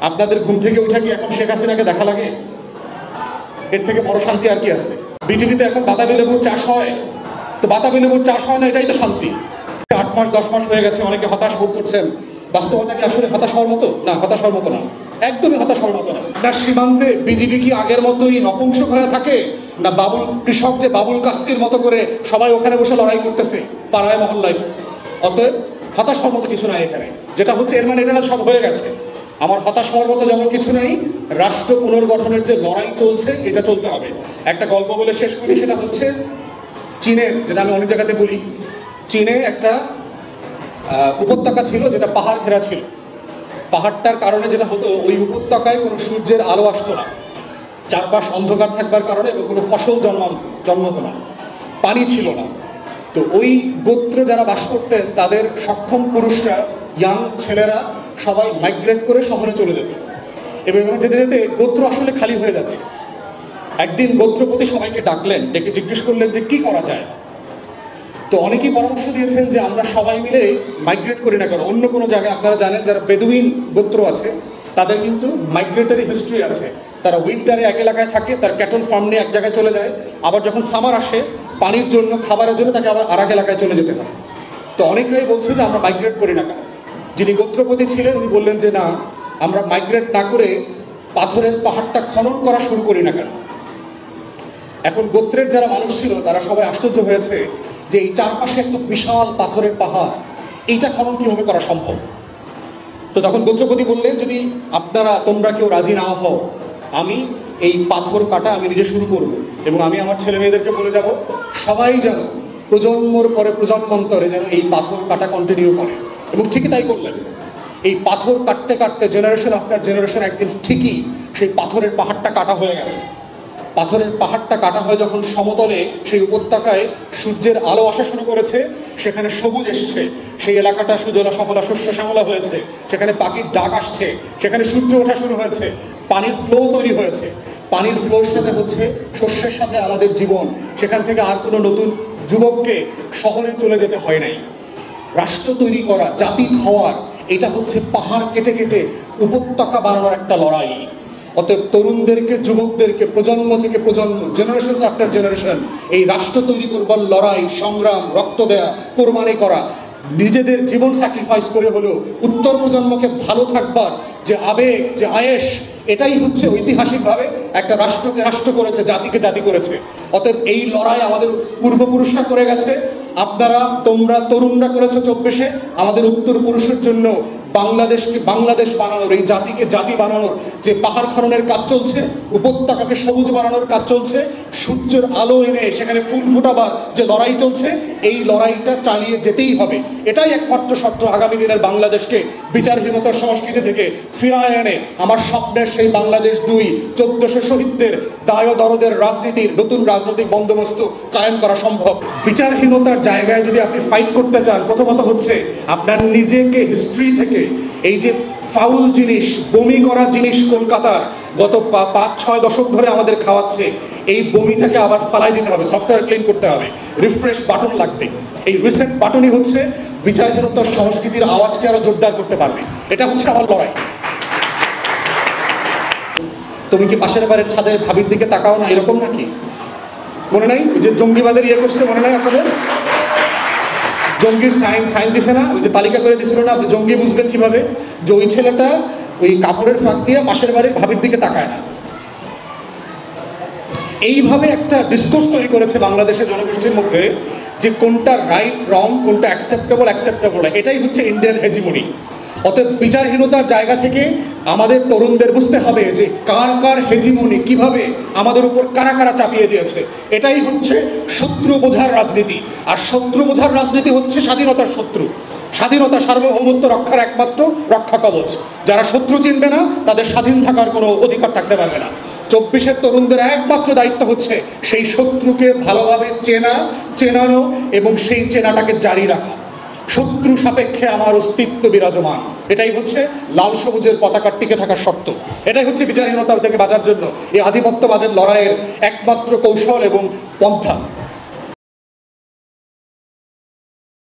আপনাদের ঘুম থেকে উঠে কি এখন শেখ হাসিনাকে দেখা লাগে? এর থেকে বড় শান্তি আর কি আছে? বিটিভিতে এখন বাতাবি লেবুর চাষ হয়, তো বাতাবি লেবুর চাষ হয় না, এটাই তো শান্তি। 8 মাস 10 মাস হয়ে গেছে, অনেকে হতাশ বোধ করছেন। বাস্তবতা কি আসলে হতাশ হওয়ার মতো? না, হতাশ হওয়ার মতো না, একদমই হতাশ হওয়ার মতো না। আপনার সীমান্তে বিজিবি কি আগের মতোই নপুংসক হয়ে থাকে, না বাবুল কৃষক যে বাবুল কাস্তির মতো করে সবাই ওখানে বসে লড়াই করতেছে পাড়ায় মহল্লায়? অতএব হতাশ হওয়ার মতো কিছু নাই এখানে। যেটা হচ্ছে এর মানে এটা না সব হয়ে গেছে। আমার হতাশ হওয়ার মতো যেমন কিছু নাই, রাষ্ট্র পুনর্গঠনের যে লড়াই চলছে এটা চলতে হবে। একটা গল্প বলে শেষ করি, সেটা হচ্ছে চীনের, যেটা আমি অনেক জায়গাতে বলি, চীনে একটা উপত্যকা ছিল যেটা পাহাড় ঘেরা ছিল। পাহাড়টার কারণে যেটা হতো, ওই উপত্যকায় কোনো সূর্যের আলো আসতো না, চারপাশ অন্ধকার থাকবার কারণে কোনো ফসল জন্মতো না, পানি ছিল না। তো ওই গোত্রে যারা বাস করতেন তাদের সক্ষম পুরুষরা, ইয়াং ছেলেরা সবাই মাইগ্রেট করে শহরে চলে যেত। এবং যেতে যেতে গোত্র আসলে খালি হয়ে যাচ্ছে। একদিন গোত্রপতি সবাইকে ডাকলেন, ডেকে জিজ্ঞেস করলেন যে কি করা যায়। তো অনেকেই পরামর্শ দিয়েছেন যে আমরা সবাই মিলে মাইগ্রেট করি না কেন অন্য কোনো জায়গায়। আপনারা জানেন যারা বেদুইন গোত্র আছে তাদের কিন্তু মাইগ্রেটরি হিস্ট্রি আছে। তারা উইন্টারে এক এলাকায় থাকে, তার ক্যাটল ফার্ম নিয়ে এক জায়গায় চলে যায়, আবার যখন সামার আসে পানির জন্য, খাবারের জন্য তাকে আবার আর এক এলাকায় চলে যেতে হয়। তো অনেকরাই বলছে যে আমরা মাইগ্রেট করি না কেন। যিনি গোত্রপতি ছিলেন উনি বললেন যে না, আমরা মাইগ্রেট না করে পাথরের পাহাড়টা খনন করা শুরু করি না কেন। এখন গোত্রের যারা মানুষ ছিল তারা সবাই আশ্চর্য হয়েছে যে এই চারপাশে একটা বিশাল পাথরের পাহাড়, এইটা খনন কিভাবে করা সম্ভব। তো তখন গোত্রপতি বললেন, যদি তোমরা কেউ রাজি না হও, আমি এই পাথর কাটা আমি নিজে শুরু করব, এবং আমি আমার ছেলে মেয়েদেরকে বলে যাব সবাই যেন প্রজন্মর পরে প্রজন্মান্তরে যেন এই পাথর কাটা কন্টিনিউ করে। এবং ঠিকই তাই করলেন। এই পাথর কাটতে কাটতে জেনারেশন আফটার জেনারেশন একদিন ঠিকই সেই পাথরের পাহাড়টা কাটা হয়ে গেছে। পাথরের পাহাড়টা কাটা হয়ে যখন সমতলে সেই উপত্যকায় সূর্যের আলো আসা শুরু করেছে, সেখানে সবুজ এসছে, সেই এলাকাটা সুজলা সফলা শস্য শ্যামলা হয়েছে, সেখানে পাখির ডাক আসছে, সেখানে সূর্য ওঠা শুরু হয়েছে, পানির ফ্লো তৈরি হয়েছে। পানির ফ্লোর সাথে হচ্ছে শস্যের সাথে আমাদের জীবন। সেখান থেকে আর কোনো নতুন যুবককে শহরে চলে যেতে হয় নাই। রাষ্ট্র তৈরি করা, জাতি হওয়ার, এটা হচ্ছে পাহাড় কেটে কেটে উপত্যকা বানানোর একটা লড়াই। অতএব তরুণদেরকে, যুবকদেরকে প্রজন্ম থেকে প্রজন্ম, জেনারেশন আফটার জেনারেশন এই রাষ্ট্র তৈরি করবার লড়াই, সংগ্রাম, রক্ত দেয়া, কোরবানি করা, নিজেদের জীবন স্যাক্রিফাইস করে হলেও উত্তর প্রজন্মকে ভালো থাকবার যে আবেগ, যে আয়েশ, এটাই হচ্ছে ঐতিহাসিকভাবে একটা রাষ্ট্রকে রাষ্ট্র করেছে, জাতিকে জাতি করেছে। অতএব এই লড়াই আমাদের পূর্বপুরুষরা করে গেছে, তোমরা তরুণরা করেছো 24-এ। আমাদের উত্তর পুরুষের জন্য বাংলাদেশকে বাংলাদেশ বানানোর, এই জাতিকে জাতি বানানোর যে পাহাড় খননের কাজ চলছে, উপত্যকাকে সবুজ বানানোর কাজ চলছে, সূর্যের আলো এনে সেখানে ফুল ফোটাবার যে লড়াই চলছে, এই লড়াইটা চালিয়ে যেতেই হবে। এটাই একমাত্র শর্ত আগামী দিনের বাংলাদেশকে বিচারহীনতার সংস্কৃতি থেকে ফিরায় এনে আমার স্বপ্নের সেই বাংলাদেশ 2, 1400 শহীদদের দায় দরদের রাজনীতির নতুন রাজনৈতিক বন্দোবস্ত কায়েম করা সম্ভব। বিচারহীনতার জায়গায় যদি আপনি ফাইট করতে চান, প্রথমত হচ্ছে আপনার নিজেকে হিস্ট্রি থেকে এই যে ফাউল জিনিস, বমি করা জিনিস কলকাতার গত 5-6 দশক ধরে আমাদের খাওয়াচ্ছে, এই বমিটাকে আবার ফালাই দিতে হবে, সফটওয়্যার ক্লিন করতে হবে, রিফ্রেশ বাটন লাগবে। এই রিসেট বাটনই হচ্ছে বিচারহীনতার সংস্কৃতির আওয়াজকে আরো জোরদার করতে পারবে। এটা হচ্ছে আমার লড়াই। তুমি কি পাশের বাড়ির ছাদে ভাবির দিকে তাকাও না, এরকম নাকি? মনে নাই যে জঙ্গিবাদের করছে, মনে নাই আপনাদের? জঙ্গির সাইন দিছে না, ওই যে তালিকা করে দিছিল না, আপনি জঙ্গি বুঝবেন কিভাবে? যে ওই ছেলেটা ওই কাপড়ের ফাঁক দিয়ে পাশের বাড়ির ভাবির দিকে তাকায় না। এইভাবে একটা ডিসকোর্স তৈরি করেছে বাংলাদেশের জনগোষ্ঠীর মধ্যে যে কোনটা রাইট, রং, কোনটা অ্যাকসেপ্টেবল না, এটাই হচ্ছে ইন্ডিয়ান হেজিমনি। অতএব বিচারহীনতার জায়গা থেকে আমাদের তরুণদের বুঝতে হবে যে কার কার হেজিমনি, কিভাবে আমাদের উপর কারা কারা চাপিয়ে দিয়েছে। এটাই হচ্ছে শত্রু বোঝার রাজনীতি। আর শত্রু বোঝার রাজনীতি হচ্ছে স্বাধীনতার শত্রু। স্বাধীনতা, সার্বভৌমত্ব রক্ষার একমাত্র রক্ষা কবচ। যারা শত্রু চিনবে না তাদের স্বাধীন থাকার কোনো অধিকার থাকতে পারবে না। 24-এর তরুণদের একমাত্র দায়িত্ব হচ্ছে সেই শত্রুকে ভালোভাবে চেনানো এবং সেই চেনাটাকে জারি রাখা। শত্রু সাপেক্ষে আমার অস্তিত্ব বিরাজমান, এটাই হচ্ছে লাল সবুজের পতাকার টিকে থাকার শর্ত। এটাই হচ্ছে বিচারহীনতা থেকে বাঁচার জন্য এই আধিপত্যবাদের লড়াইয়ের একমাত্র কৌশল এবং পন্থা।